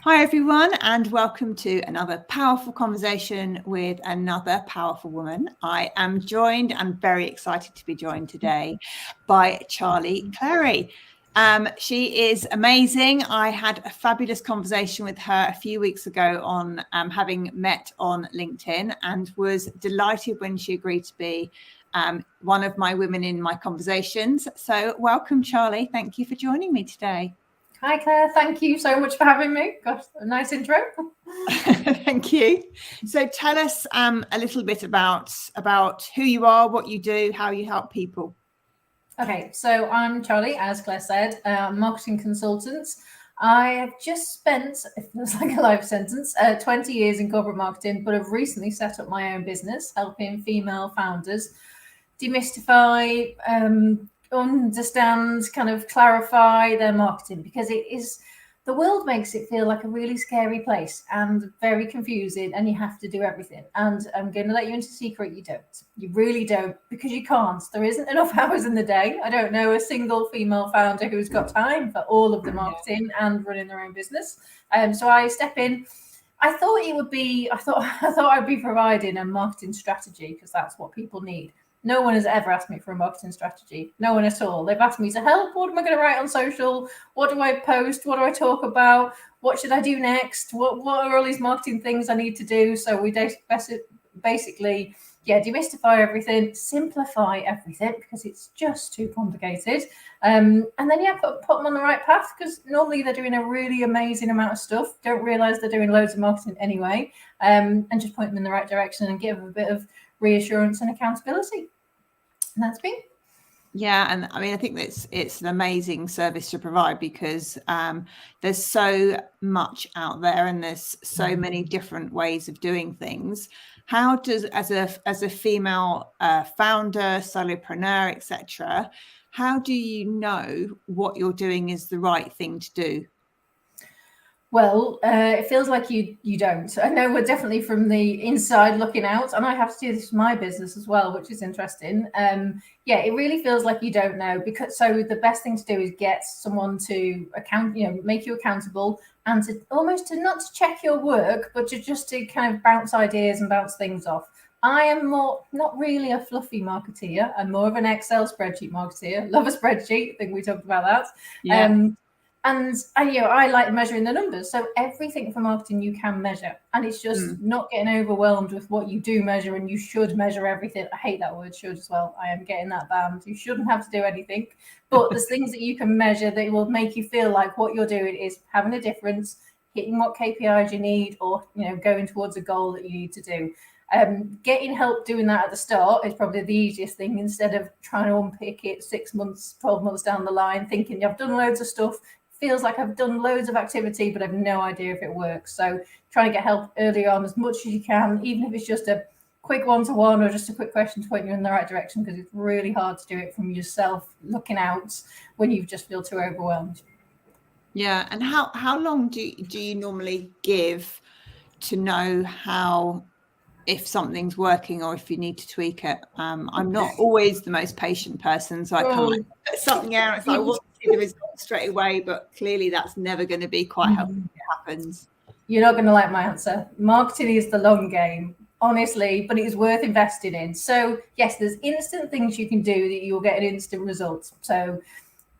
Hi everyone, and welcome to another powerful conversation with another powerful woman. I am joined and very excited to be joined today by Charlie Clarey. She is amazing. I had a fabulous conversation with her a few weeks ago on having met on LinkedIn, and was delighted when she agreed to be one of my women in my conversations. So welcome, Charlie. Thank you for joining me today. Hi, Claire. Thank you so much for having me. Gosh, a nice intro. Thank you. So tell us a little bit about who you are, what you do, how you help people. Okay, so I'm Charlie, as Claire said, marketing consultant. I have just spent, it feels like a life sentence, 20 years in corporate marketing, but have recently set up my own business, helping female founders demystify, understand, kind of clarify their marketing, because the world makes it feel like a really scary place and very confusing, and you have to do everything. And I'm going to let you into a secret: you don't. You really don't, because you can't. There isn't enough hours in the day. I don't know a single female founder who's got time for all of the marketing and running their own business. So I step in. I thought I'd be providing a marketing strategy, because that's what people need. No one has ever asked me for a marketing strategy. No one at all. They've asked me to help. What am I going to write on social? What do I post? What do I talk about? What should I do next? What are all these marketing things I need to do? So we basically, demystify everything, simplify everything, because it's just too complicated. And then, put them on the right path, because normally they're doing a really amazing amount of stuff, don't realize they're doing loads of marketing anyway, and just point them in the right direction and give them a bit of reassurance and accountability. And that's me. Yeah, and I mean, I think that it's an amazing service to provide, because there's so much out there and there's so many different ways of doing things. How does, as a female founder, solopreneur, etc., how do you know what you're doing is the right thing to do? Well, it feels like you don't. I know we're definitely from the inside looking out, and I have to do this for my business as well, which is interesting. It really feels like you don't know, because so the best thing to do is get someone to make you accountable, and to not to check your work, but to kind of bounce ideas and bounce things off. I am not really a fluffy marketeer. I'm more of an Excel spreadsheet marketeer. Love a spreadsheet. I think we talked about that. Yeah. And I like measuring the numbers. So everything for marketing you can measure, and it's just not getting overwhelmed with what you do measure. And you should measure everything. I hate that word "should" as well. I am getting that banned. You shouldn't have to do anything, but there's things that you can measure that will make you feel like what you're doing is having a difference, hitting what KPIs you need, or going towards a goal that you need to do. Getting help doing that at the start is probably the easiest thing, instead of trying to unpick it 6 months, 12 months down the line, thinking I've done loads of stuff. Feels like I've done loads of activity, but I've no idea if it works. So try to get help early on as much as you can, even if it's just a quick one-to-one or just a quick question to point you in the right direction, because it's really hard to do it from yourself looking out when you just feel too overwhelmed. Yeah. And how long do you normally give to know if something's working or if you need to tweak it? I'm not always the most patient person, so I can't put something out. It's like, I want to see the results straight away, but clearly that's never going to be quite helpful if it happens. You're not going to like my answer. Marketing is the long game, honestly, but it is worth investing in. So yes, there's instant things you can do that you'll get an instant result. So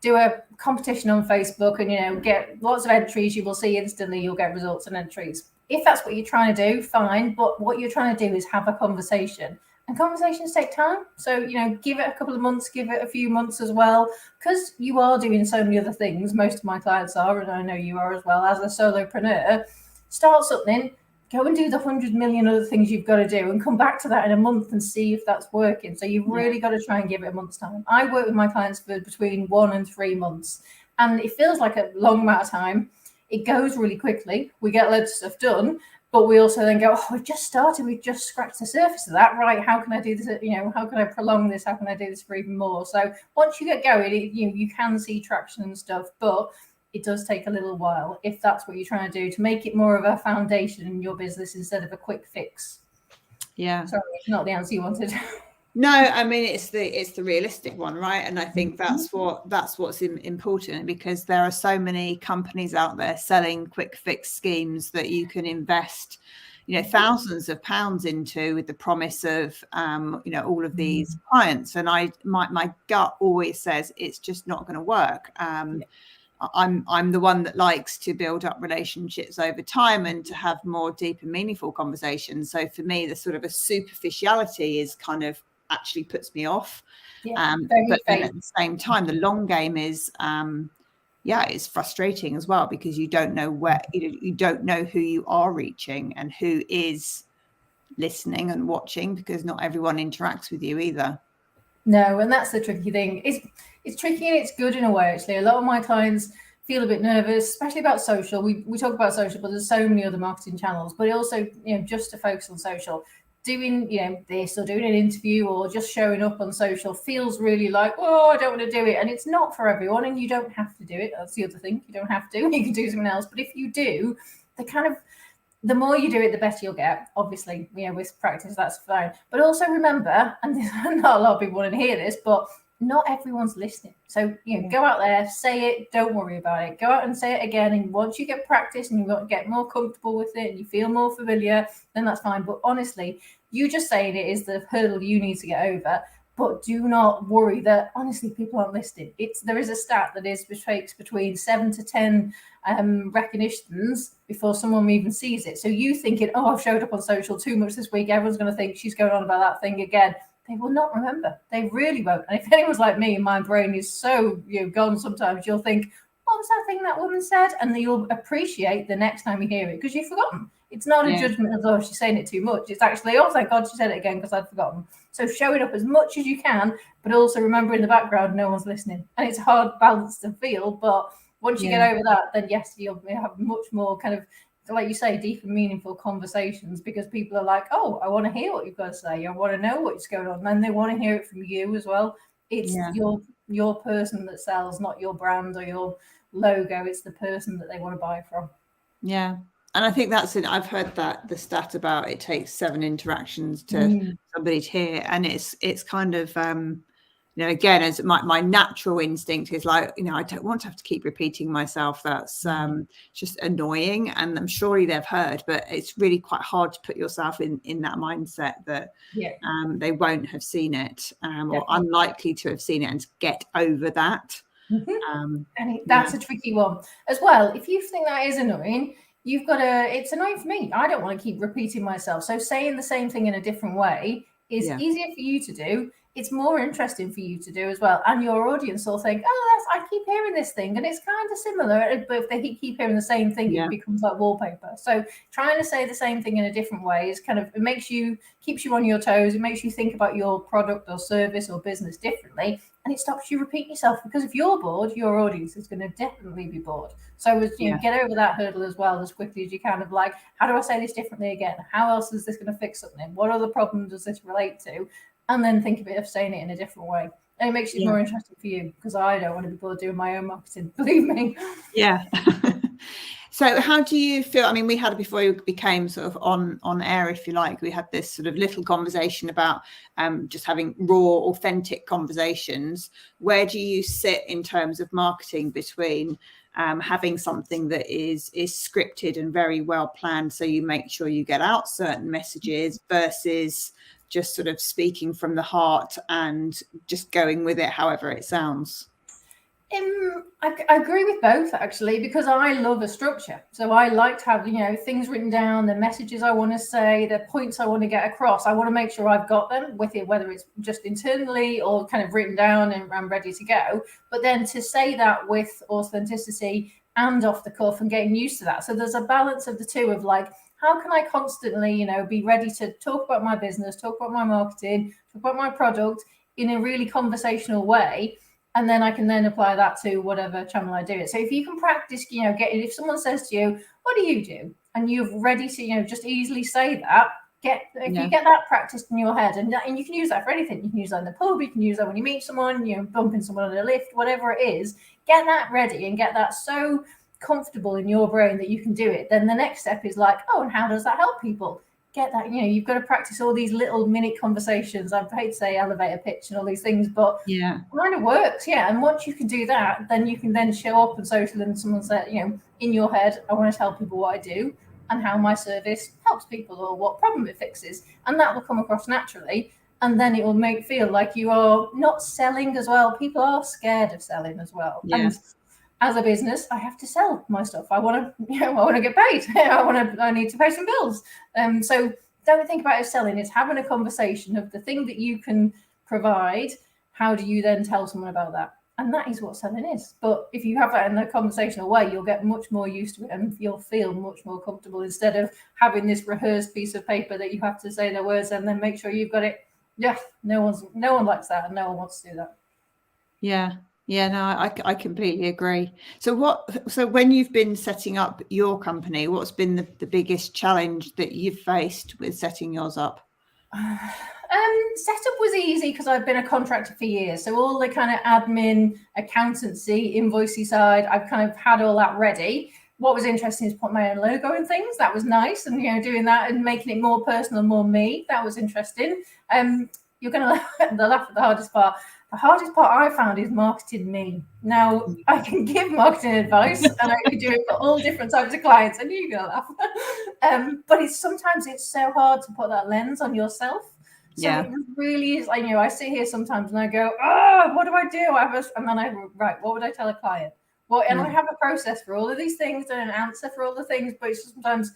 do a competition on Facebook and get lots of entries. You will see instantly you'll get results and entries. If that's what you're trying to do, fine. But what you're trying to do is have a conversation, and conversations take time. So give it a couple of months, give it a few months as well, because you are doing so many other things. Most of my clients are, and I know you are as well. As a solopreneur, start something, go and do the 100 million other things you've got to do, and come back to that in a month and see if that's working. So you've really got to try and give it a month's time. I work with my clients for between 1 and 3 months, and it feels like a long amount of time. It goes really quickly. We get loads of stuff done, but we also then go, we've just started. We've just scratched the surface of that. Right. How can I do this? How can I prolong this? How can I do this for even more? So once you get going, you can see traction and stuff, but it does take a little while, if that's what you're trying to do, to make it more of a foundation in your business instead of a quick fix. Yeah. Sorry, not the answer you wanted. No, I mean it's the realistic one, right? And I think that's what's important, because there are so many companies out there selling quick fix schemes that you can invest, thousands of pounds into, with the promise of all of these clients. And my gut always says it's just not going to work. I'm the one that likes to build up relationships over time and to have more deep and meaningful conversations. So for me, the sort of a superficiality is kind of actually puts me off. But then at the same time, the long game is it's frustrating as well, because you don't know where you don't know who you are reaching and who is listening and watching, because not everyone interacts with you either. No, and that's the tricky thing. It's tricky and it's good in a way, actually. A lot of my clients feel a bit nervous, especially about social. We talk about social, but there's so many other marketing channels. But also, just to focus on social, doing this or doing an interview or just showing up on social feels really like, oh, I don't want to do it. And it's not for everyone, and you don't have to do it. That's the other thing. You don't have to. You can do something else. But if you do, the more you do it, the better you'll get. Obviously, with practice, that's fine. But also remember, and not a lot of people want to hear this, but not everyone's listening. So, go out there, say it, don't worry about it. Go out and say it again. And once you get practice and you get more comfortable with it and you feel more familiar, then that's fine. But honestly, you just saying it is the hurdle you need to get over. But do not worry that, honestly, people aren't listening. There is a stat that takes between 7 to 10 recognitions before someone even sees it. So you thinking, oh, I've showed up on social too much this week, everyone's going to think she's going on about that thing again. They will not remember. They really won't. And if anyone's like me, my brain is so gone sometimes, you'll think, what was that thing that woman said? And then you'll appreciate the next time you hear it, because you've forgotten. It's not a judgment of, oh, she's saying it too much. It's actually, oh, thank God she said it again because I'd forgotten. So show it up as much as you can, but also remember in the background, no one's listening. And it's a hard balance to feel. But once you get over that, then yes, you'll have much more kind of, like you say, deep and meaningful conversations, because people are like, oh, I want to hear what you've got to say. I want to know what's going on. And they want to hear it from you as well. It's your person that sells, not your brand or your logo. It's the person that they want to buy from. Yeah. And I think that's it. I've heard that the stat about it takes 7 interactions to somebody to hear. And it's kind of, again, as my natural instinct is like, I don't want to have to keep repeating myself. That's just annoying. And I'm sure they've heard, but it's really quite hard to put yourself in that mindset that they won't have seen it or unlikely to have seen it, and to get over that. And that's a tricky one as well. If you think that is annoying, you've got it's annoying for me. I don't want to keep repeating myself. So saying the same thing in a different way is easier for you to do. It's more interesting for you to do as well. And your audience will think, oh, I keep hearing this thing and it's kind of similar. But if they keep hearing the same thing, it becomes like wallpaper. So trying to say the same thing in a different way is keeps you on your toes. It makes you think about your product or service or business differently. And it stops you repeating yourself, because if you're bored, your audience is going to definitely be bored. So get over that hurdle as well as quickly as you can, of like, how do I say this differently again? How else is this going to fix something? What other problem does this relate to? And then think of saying it in a different way. And it makes it more interesting for you, because I don't want to be bored doing my own marketing, believe me. Yeah. So how do you feel? I mean, we had, before you became sort of on air, if you like, we had this sort of little conversation about just having raw, authentic conversations. Where do you sit in terms of marketing between having something that is scripted and very well planned, so you make sure you get out certain messages, versus just sort of speaking from the heart and just going with it however it sounds? I agree with both, actually, because I love a structure. So I like to have, things written down, the messages I want to say, the points I want to get across. I want to make sure I've got them with it, whether it's just internally or kind of written down and I'm ready to go. But then to say that with authenticity and off the cuff and getting used to that. So there's a balance of the two, of like, how can I constantly, be ready to talk about my business, talk about my marketing, talk about my product in a really conversational way. And then I can then apply that to whatever channel I do it. So if you can practice, if someone says to you, what do you do? And you're ready to, just easily say that, you get that practiced in your head, and you can use that for anything. You can use that in the pub, you can use that when you meet someone, bumping someone on a lift, whatever it is, get that ready and get that so comfortable in your brain that you can do it. Then the next step is like, oh, and how does that help people? get that, you've got to practice all these little minute conversations. I hate to say elevator pitch and all these things, but yeah, it kind of works. Yeah. And once you can do that, then you can then show up on social and someone said, in your head, I want to tell people what I do and how my service helps people or what problem it fixes. And that will come across naturally. And then it will feel like you are not selling as well. People are scared of selling as well. yeah. And as a business, I have to sell my stuff. I want to, I want to get paid. I need to pay some bills. So don't think about it as selling. It's having a conversation of the thing that you can provide. How do you then tell someone about that? And that is what selling is. But if you have that in a conversational way, you'll get much more used to it and you'll feel much more comfortable instead of having this rehearsed piece of paper that you have to say the words and then make sure you've got it. Yeah, no one likes that and no one wants to do that. Yeah. Yeah, no, I completely agree. So when you've been setting up your company, what's been the biggest challenge that you've faced with setting yours up? Setup was easy because I've been a contractor for years. So all the kind of admin, accountancy, invoicey side, I've kind of had all that ready. What was interesting is putting my own logo and things. That was nice. And, doing that and making it more personal, more me. That was interesting. You're going to laugh at the hardest part. The hardest part I found is marketing me. Now, I can give marketing advice and I can do it for all different types of clients, and you're going to laugh. But sometimes it's so hard to put that lens on yourself. So it really is. I sit here sometimes and I go, what do I do? And then I right, what would I tell a client? And I have a process for all of these things and an answer for all the things, but sometimes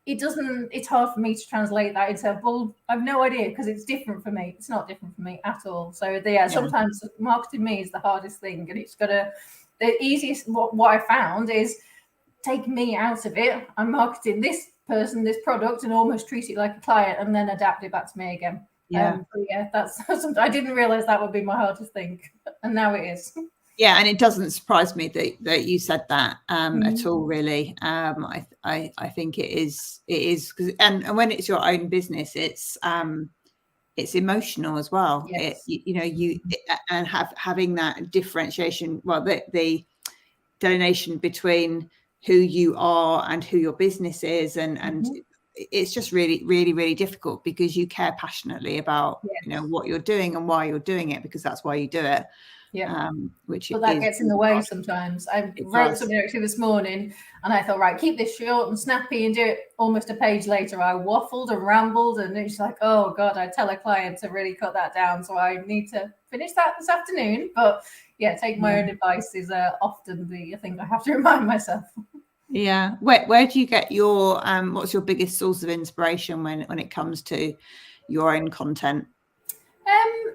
it's hard for me to translate that into, well, I've no idea because it's different for me. It's not different for me at all. So sometimes marketing me is the hardest thing, and it's the easiest. What I found is take me out of it. I'm marketing this person, this product, and almost treat it like a client, and then adapt it back to me again. That's something I didn't realize that would be my hardest thing, and now it is. Yeah, and it doesn't surprise me that you said that at all, really. I think it is because and when it's your own business, it's emotional as well. Yes. And having that differentiation. Well, the delineation between who you are and who your business is, and it's just really, really, really difficult because you care passionately about what you're doing and why you're doing it, because that's why you do it. Yeah, but that gets in the way sometimes. I wrote something actually this morning and I thought, right, keep this short and snappy and do it. Almost a page later, I waffled and rambled, and it's like, oh God, I tell a client to really cut that down. So I need to finish that this afternoon. But take my own advice is often the thing I have to remind myself. Yeah. Where do you get your, what's your biggest source of inspiration when it comes to your own content?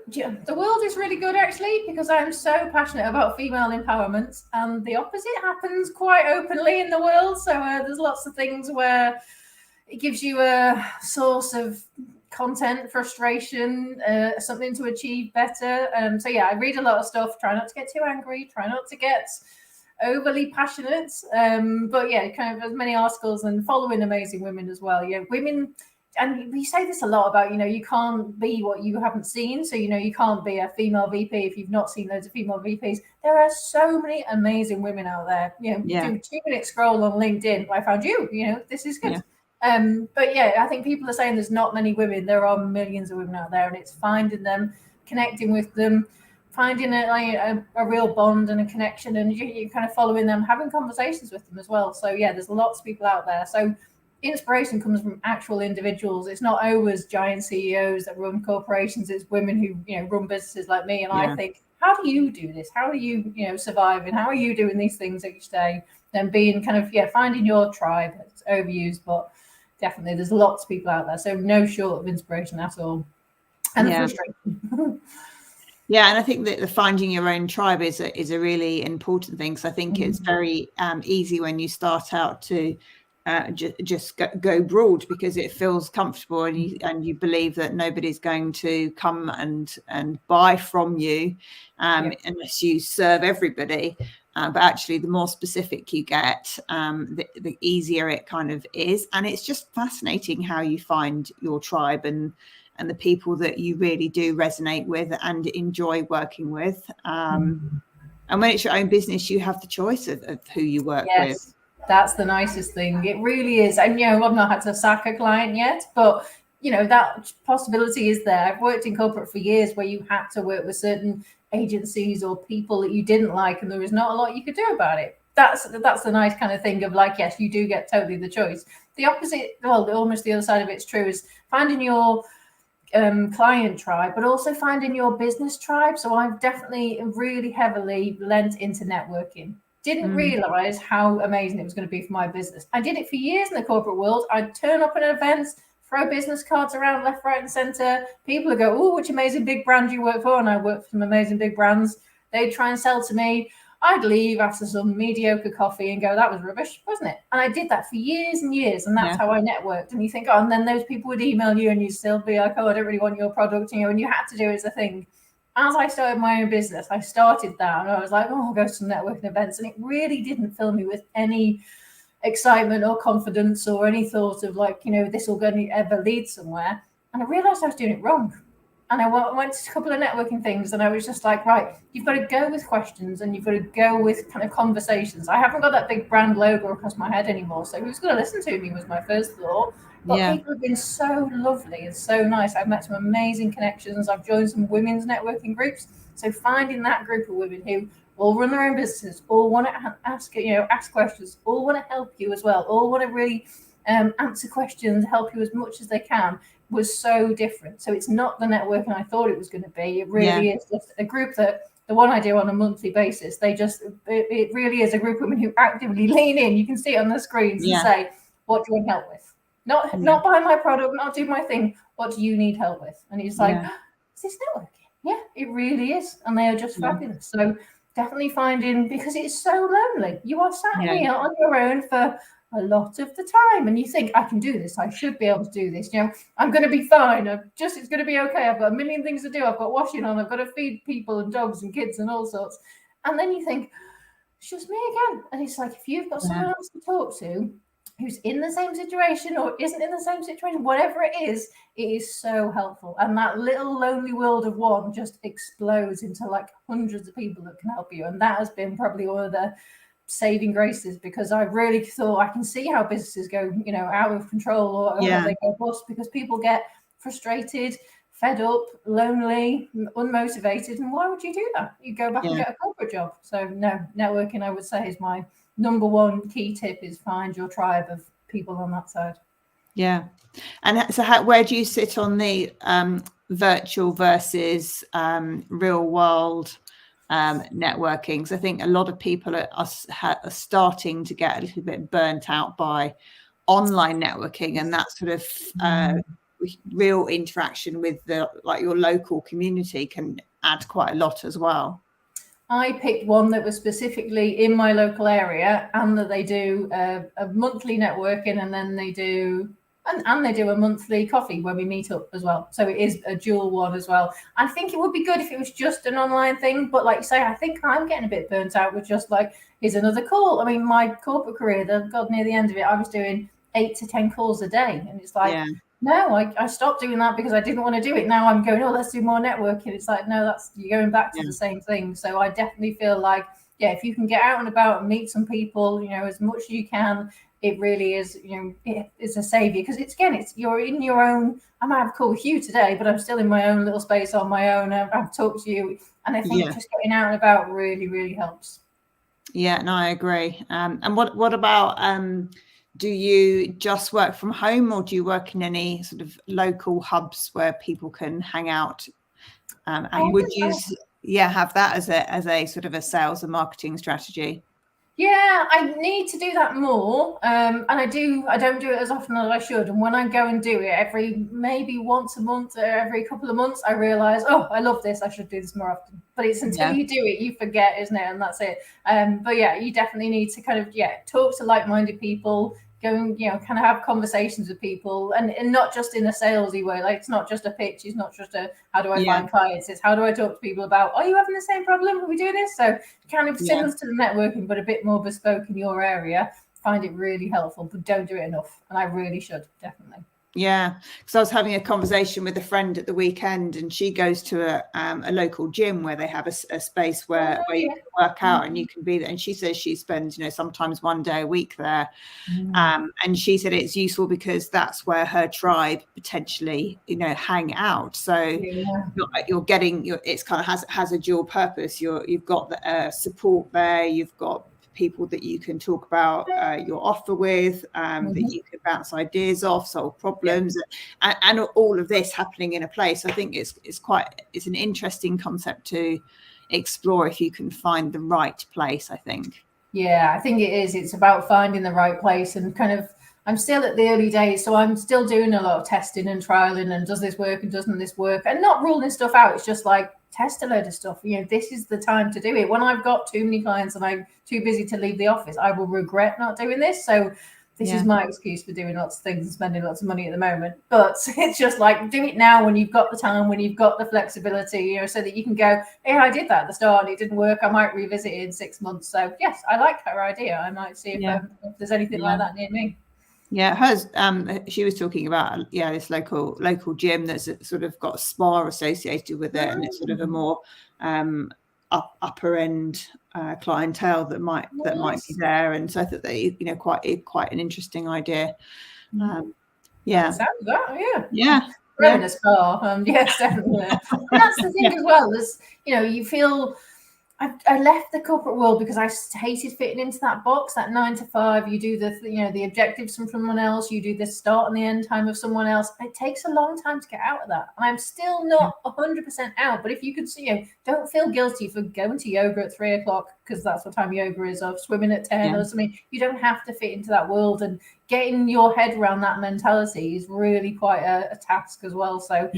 The world is really good actually, because I'm so passionate about female empowerment, and the opposite happens quite openly in the world. So there's lots of things where it gives you a source of content, frustration, something to achieve better. I read a lot of stuff, try not to get too angry, try not to get overly passionate, but kind of as many articles, and following amazing women as well. Women. And we say this a lot about, you can't be what you haven't seen. So, you can't be a female VP if you've not seen loads of female VPs. There are so many do a 2-minute scroll on LinkedIn. I found you, this is good. I think people are saying there's not many women. There are millions of women out there, and it's finding them, connecting with them, finding a real bond and a connection, and you're kind of following them, having conversations with them as well. So, there's lots of people out there. So inspiration comes from actual individuals. It's not always giant CEOs that run corporations. It's women who run businesses like me. And I think, how do you do this? How do you survive? And how are you doing these things each day? And being kind of finding your tribe. It's overused, but definitely there's lots of people out there. So no short of inspiration at all, and frustration. Yeah, and I think that the finding your own tribe is a really important thing. So I think it's very easy when you start out to just go broad, because it feels comfortable, and you believe that nobody's going to come and buy from you unless you serve everybody. But actually, the more specific you get, the easier it kind of is. And it's just fascinating how you find your tribe and the people that you really do resonate with and enjoy working with. And when it's your own business, you have the choice of who you work with. That's the nicest thing. It really is. And, you know, I've not had to sack a client yet, but, you know, that possibility is there. I've worked in corporate for years where you had to work with certain agencies or people that you didn't like, and there was not a lot you could do about it. That's the nice kind of thing of like, yes, you do get totally the choice. The opposite, well, almost the other side of it's true, is finding your client tribe, but also finding your business tribe. So I've definitely really heavily lent into networking. Didn't realize how amazing it was going to be for my business. I did it for years in the corporate world. I'd turn up at events, throw business cards around left, right, and center. People would go, "Oh, which amazing big brand you work for?" And I worked for some amazing big brands. They'd try and sell to me. I'd leave after some mediocre coffee and go, "That was rubbish, wasn't it?" And I did that for years and years, and that's how I networked. And you think, oh, and then those people would email you, and you'd still be like, "Oh, I don't really want your product," you know, and you had to do it as a thing. As I started my own business, I started that, and I was like, "Oh, I'll go to some networking events," and it really didn't fill me with any excitement or confidence or any thought of like, you know, this will going to ever lead somewhere. And I realized I was doing it wrong. And I went to a couple of networking things, and I was just like, right, you've got to go with questions, and you've got to go with kind of conversations. I haven't got that big brand logo across my head anymore, so who's going to listen to me was my first thought. But people have been so lovely and so nice. I've met some amazing connections. I've joined some women's networking groups. So finding that group of women who all run their own businesses, all want to ask questions, all want to help you as well, all want to really answer questions, help you as much as they can, was so different. So it's not the networking I thought it was going to be. It really is just a group that, the one I do on a monthly basis, it really is a group of women who actively lean in. You can see it on the screens and say, what do you want help with? Not buy my product, not do my thing. What do you need help with? And he's like, is this networking? Yeah, it really is. And they are just fabulous. So definitely finding, because it's so lonely. You are sat here on your own for a lot of the time, and you think, I can do this. I should be able to do this. You know, I'm going to be fine. It's going to be okay. I've got a million things to do. I've got washing on. I've got to feed people and dogs and kids and all sorts. And then you think, it's just me again. And it's like, if you've got someone else to talk to who's in the same situation or isn't in the same situation, whatever it is so helpful. And that little lonely world of one just explodes into like hundreds of people that can help you. And that has been probably one of the saving graces, because I really thought, I can see how businesses go, you know, out of control or they go bust, because people get frustrated, fed up, lonely, unmotivated. And why would you do that? You go back and get a corporate job. So no, networking, I would say, is my number one key tip, is find your tribe of people on that side. Yeah. And so where do you sit on the virtual versus real world networking? So I think a lot of people are starting to get a little bit burnt out by online networking, and that sort of real interaction with your local community can add quite a lot as well. I picked one that was specifically in my local area, and that they do a monthly networking, and then they do a monthly coffee where we meet up as well. So it is a dual one as well. I think it would be good if it was just an online thing, but like you say, I think I'm getting a bit burnt out with just like, here's another call. I mean, my corporate career, God, near the end of it, I was doing 8 to 10 calls a day, and it's like, no, I stopped doing that because I didn't want to do it. Now I'm going, oh, let's do more networking. It's like, no, you're going back to the same thing. So I definitely feel like, if you can get out and about and meet some people, you know, as much as you can, it really is, you know, it's a savior, because you're in your own. I might have a call with you today, but I'm still in my own little space on my own. I've talked to you, and I think just getting out and about really, really helps. Yeah, no, I agree. And what about do you just work from home, or do you work in any sort of local hubs where people can hang out? And would you have that as a sort of a sales and marketing strategy? Yeah, I need to do that more. And I don't do it as often as I should. And when I go and do it maybe once a month or every couple of months, I realize, oh, I love this. I should do this more often. But it's until you do it, you forget, isn't it? And that's it. But yeah, you definitely need to kind of, talk to like-minded people, go and, you know, kind of have conversations with people, and not just in a salesy way. Like, it's not just a pitch. It's not just how do I find clients? It's how do I talk to people about, are you having the same problem? Are we doing this? So kind of similar to the networking, but a bit more bespoke in your area. Find it really helpful, but don't do it enough. And I really should, definitely. Yeah, because I was having a conversation with a friend at the weekend, and she goes to a local gym where they have a space where you can work out and you can be there. And she says she spends, sometimes one day a week there. And she said it's useful because that's where her tribe potentially, hang out. So you're getting it's kind of has a dual purpose. You've got the support there. You've got people that you can talk about your offer with, that you can bounce ideas off, solve problems, and all of this happening in a place. I think it's an interesting concept to explore if you can find the right place, I think. Yeah, I think it is. It's about finding the right place, and kind of, I'm still at the early days, so I'm still doing a lot of testing and trialing, and does this work and doesn't this work, and not ruling stuff out. It's just like, test a load of stuff. This is the time to do it. When I've got too many clients and I'm too busy to leave the office, I will regret not doing this. So this is my excuse for doing lots of things and spending lots of money at the moment. But it's just like, do it now when you've got the time, when you've got the flexibility, so that you can go, hey, I did that at the start and it didn't work. I might revisit it in 6 months. So yes, I like her idea. I might see if there's anything like that near me. Yeah, hers. She was talking about this local gym that's sort of got a spa associated with it, and it's sort of a more upper end clientele that might be there, and so I thought they quite an interesting idea. Sounds that, yeah. In a spa, yes, definitely. And that's the thing as well. Is you feel. I left the corporate world because I hated fitting into that box, that 9 to 5. You do the objectives from someone else. You do the start and the end time of someone else. It takes a long time to get out of that. And I'm still not 100% out. But if you could see, don't feel guilty for going to yoga at 3 o'clock, because that's what time yoga is, or swimming at 10 or something. You don't have to fit into that world, and getting your head around that mentality is really quite a task as well. So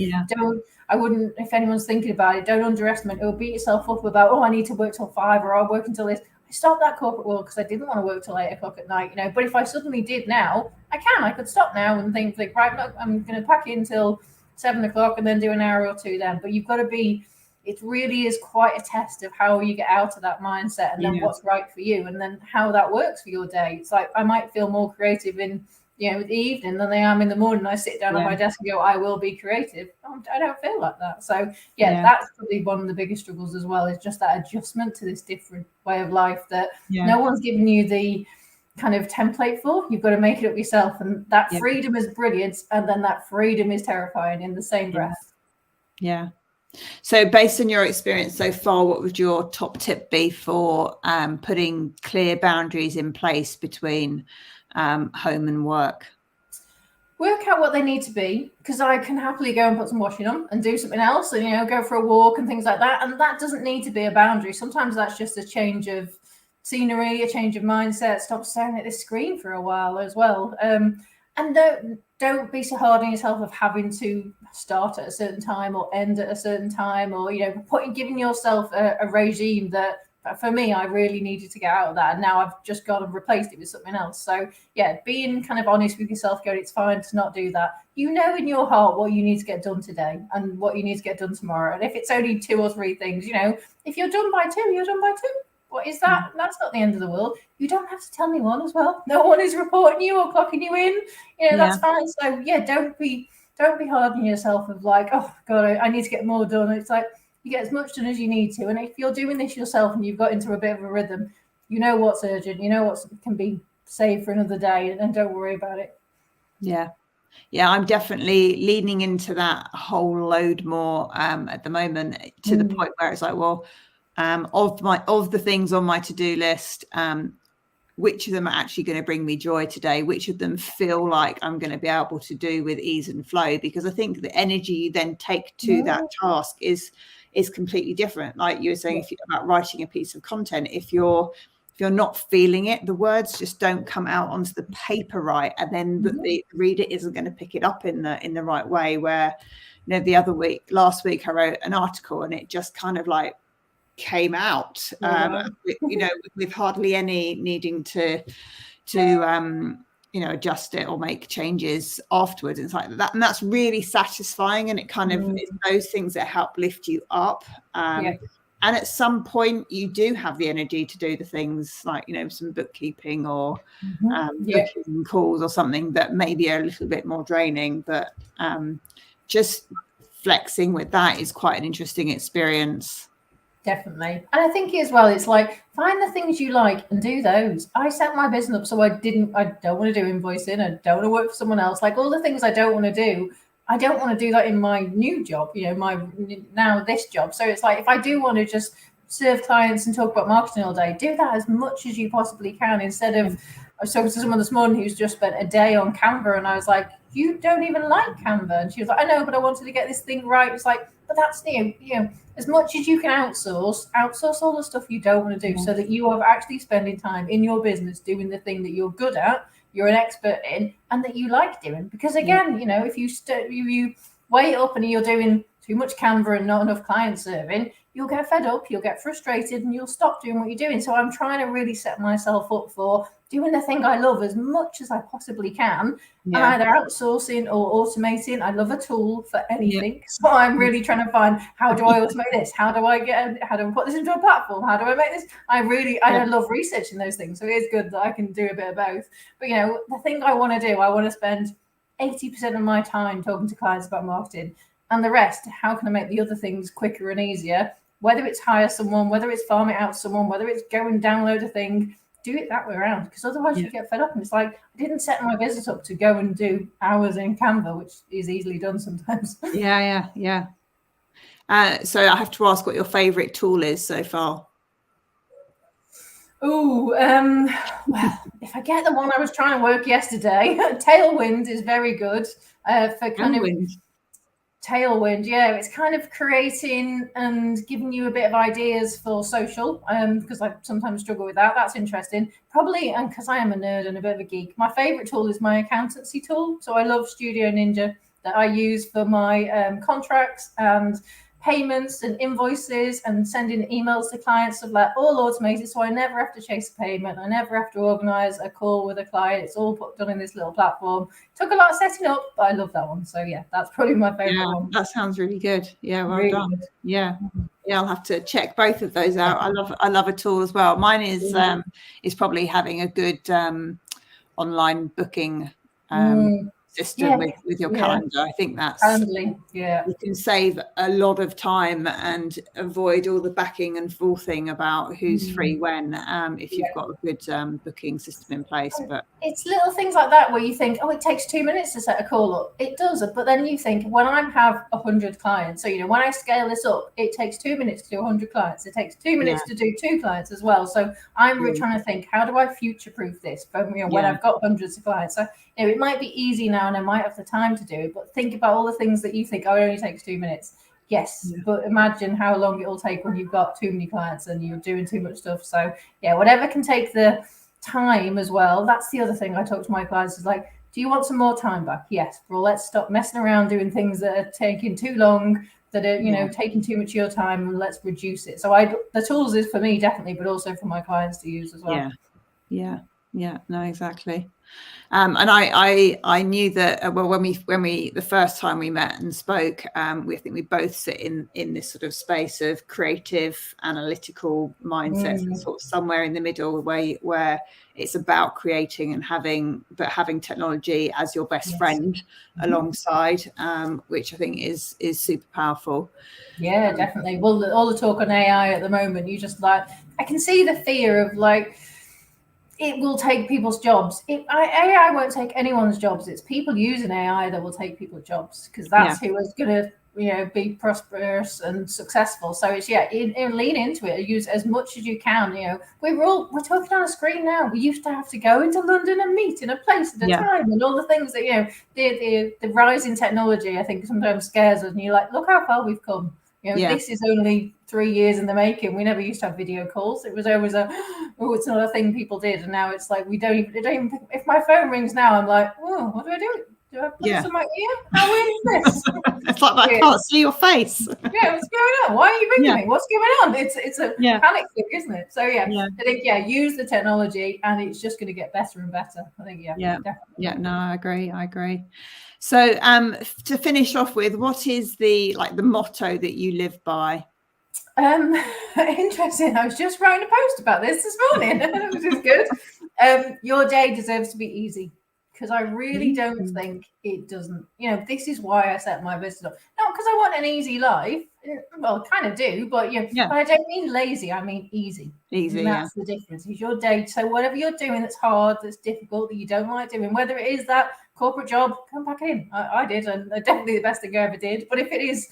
I wouldn't, if anyone's thinking about it, don't underestimate or beat yourself up about, I need to work till 5 or I'll work until this. I stopped that corporate world because I didn't want to work till 8 o'clock at night, But if I suddenly did now, I could stop now and think like, right, look, I'm going to pack in till 7 o'clock and then do an hour or two then. But you've got to be, it really is quite a test of how you get out of that mindset, and then what's right for you, and then how that works for your day. It's like, I might feel more creative in the evening than I am in the morning. I sit down at my desk and go, I will be creative. I don't feel like that. So that's probably one of the biggest struggles as well, is just that adjustment to this different way of life that no one's giving you the kind of template for. You've got to make it up yourself, and that freedom is brilliant, and then that freedom is terrifying in the same breath. So based on your experience so far, what would your top tip be for putting clear boundaries in place between home and work? Work out what they need to be, because I can happily go and put some washing on and do something else, and go for a walk and things like that, and that doesn't need to be a boundary. Sometimes that's just a change of scenery, a change of mindset. Stop staring at this screen for a while as well, and don't be so hard on yourself of having to start at a certain time or end at a certain time, or giving yourself a regime that, for me, I really needed to get out of that, and now I've just gone and replaced it with something else. So being kind of honest with yourself, going, it's fine to not do that. In your heart what you need to get done today and what you need to get done tomorrow, and if it's only 2 or 3 things, if you're done by 2, you're done by 2. What is that? That's not the end of the world. You don't have to tell anyone as well. No one is reporting you or clocking you in. That's fine. So don't be hard on yourself of like, oh God, I need to get more done. It's like, you get as much done as you need to. And if you're doing this yourself and you've got into a bit of a rhythm, what's urgent, what can be saved for another day, and don't worry about it. Yeah, I'm definitely leaning into that whole load more at the moment, to the point where it's like, well, of the things on my to-do list, which of them are actually going to bring me joy today, which of them feel like I'm going to be able to do with ease and flow, because I think the energy you then take to that task is completely different. Like you were saying, about writing a piece of content, if you're not feeling it, the words just don't come out onto the paper right, and then the reader isn't going to pick it up in the right way. Where last week I wrote an article and it just kind of like came out, with hardly any needing to adjust it or make changes afterwards. It's like that, and that's really satisfying, and it kind of is those things that help lift you up. And at some point you do have the energy to do the things like, you know, some bookkeeping or booking calls or something that maybe are a little bit more draining, but just flexing with that is quite an interesting experience. Definitely. And I think as well, it's like, find the things you like and do those. I set my business up so I don't want to do invoicing. I don't want to work for someone else. Like all the things I don't want to do, I don't want to do that in my new job, you know, now this job. So it's like, if I do want to just serve clients and talk about marketing all day, do that as much as you possibly can, instead of, I was talking to someone this morning who's just spent a day on Canva, and I was like, you don't even like Canva. And she was like, I know, but I wanted to get this thing right. It's like, but that's new, you know, as much as you can outsource all the stuff you don't want to do, so that you are actually spending time in your business doing the thing that you're good at, you're an expert in, and that you like doing. Because again, you know, if you wait up and you're doing too much Canva and not enough client serving, you'll get fed up, you'll get frustrated, and you'll stop doing what you're doing. So I'm trying to really set myself up for doing the thing I love as much as I possibly can, and either outsourcing or automating. I love a tool for anything. So I'm really trying to find, how do I automate this? How do I put this into a platform? How do I make this? I love researching those things. So it is good that I can do a bit of both. But, you know, the thing I want to do, I want to spend 80% of my time talking to clients about marketing, and the rest, how can I make the other things quicker and easier? Whether it's hire someone, whether it's farm it out to someone, whether it's go and download a thing, do it that way around, because otherwise you get fed up. And it's like, I didn't set my business up to go and do hours in Canva, which is easily done sometimes. So I have to ask what your favorite tool is so far. Well, if I get the one I was trying to work yesterday, Tailwind is very good for kind of Tailwind, it's kind of creating and giving you a bit of ideas for social, because I sometimes struggle with that. That's interesting. Probably, and because I am a nerd and a bit of a geek, my favorite tool is my accountancy tool. So I love Studio Ninja, that I use for my contracts and payments and invoices and sending emails to clients, of like all automated, so I never have to chase a payment, I never have to organize a call with a client. It's all done in this little platform. Took a lot of setting up, but I love that one. So that's probably my favorite one. That sounds really good. Well really done. Good. I'll have to check both of those out. I love a tool as well. Mine is probably having a good online booking system with your calendar. I think that's you can save a lot of time and avoid all the backing and forthing about who's free when, if you've got a good booking system in place. But it's little things like that where you think, it takes 2 minutes to set a call up. It does, but then you think, when I have 100 clients, so when I scale this up, it takes 2 minutes to do 100 clients. It takes 2 minutes to do 2 clients as well. So I'm really trying to think, how do I future-proof this for when I've got hundreds of clients? So it might be easy now and I might have the time to do it, but think about all the things that you think, it only takes 2 minutes. But imagine how long it'll take when you've got too many clients and you're doing too much stuff. So whatever can take the time as well. That's the other thing I talk to my clients is like, do you want some more time back? Yes. Well, let's stop messing around doing things that are taking too long, that are taking too much of your time, and let's reduce it. So the tools is for me definitely, but also for my clients to use as well. No, exactly. And I knew that when we the first time we met and spoke, I think we both sit in this sort of space of creative, analytical mindsets, and sort of somewhere in the middle where it's about creating and having technology as your best friend alongside, which I think is super powerful. Definitely. Well, all the talk on AI at the moment, you just I can see the fear of it will take people's jobs. AI won't take anyone's jobs. It's people using AI that will take people's jobs, because that's who is going to be prosperous and successful. So it's lean into it. Use as much as you can. We're talking on a screen now. We used to have to go into London and meet in a place at a time, and all the things that the rise in technology, I think, sometimes scares us. And you're like, look how far we've come. This is only 3 years in the making. We never used to have video calls. It was always it's not a thing people did. And now it's like, we don't even think, if my phone rings now, I'm like, what do I do? Do I put this in my ear? How weird is this? It's like, I can't see your face. What's going on? Why are you ringing me? What's going on? It's a panic thing, isn't it? So I think use the technology, and it's just going to get better and better. I think definitely. No, I agree. So to finish off with, what is the motto that you live by? Interesting. I was just writing a post about this morning, which is good. Your day deserves to be easy, because I really don't think it doesn't. You know, this is why I set my business up. Not because I want an easy life. Well, kind of do, but but I don't mean lazy. I mean easy. Easy, and that's the difference. Is your day. So whatever you're doing that's hard, that's difficult, that you don't like doing, whether it is that corporate job, come back in. I did, and definitely the best thing I ever did. But if it is,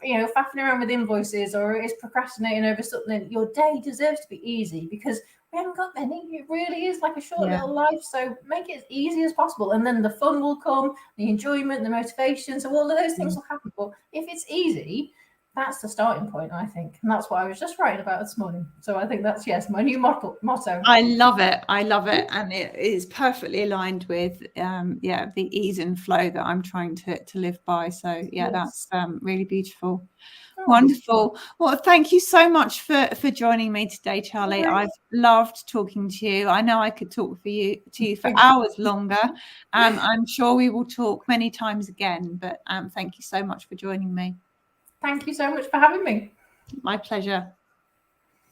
faffing around with invoices, or it is procrastinating over something, your day deserves to be easy, because we haven't got many. It really is like a short little life. So make it as easy as possible, and then the fun will come, the enjoyment, the motivation. So all of those things will happen. But if it's easy, that's the starting point, I think. And that's what I was just writing about this morning. So I think that's, my new motto. I love it. And it is perfectly aligned with the ease and flow that I'm trying to live by. So that's really beautiful. Wonderful. Well, thank you so much for joining me today, Charlie. I've loved talking to you. I know I could talk to you for hours longer. I'm sure we will talk many times again, but thank you so much for joining me. Thank you so much for having me. My pleasure.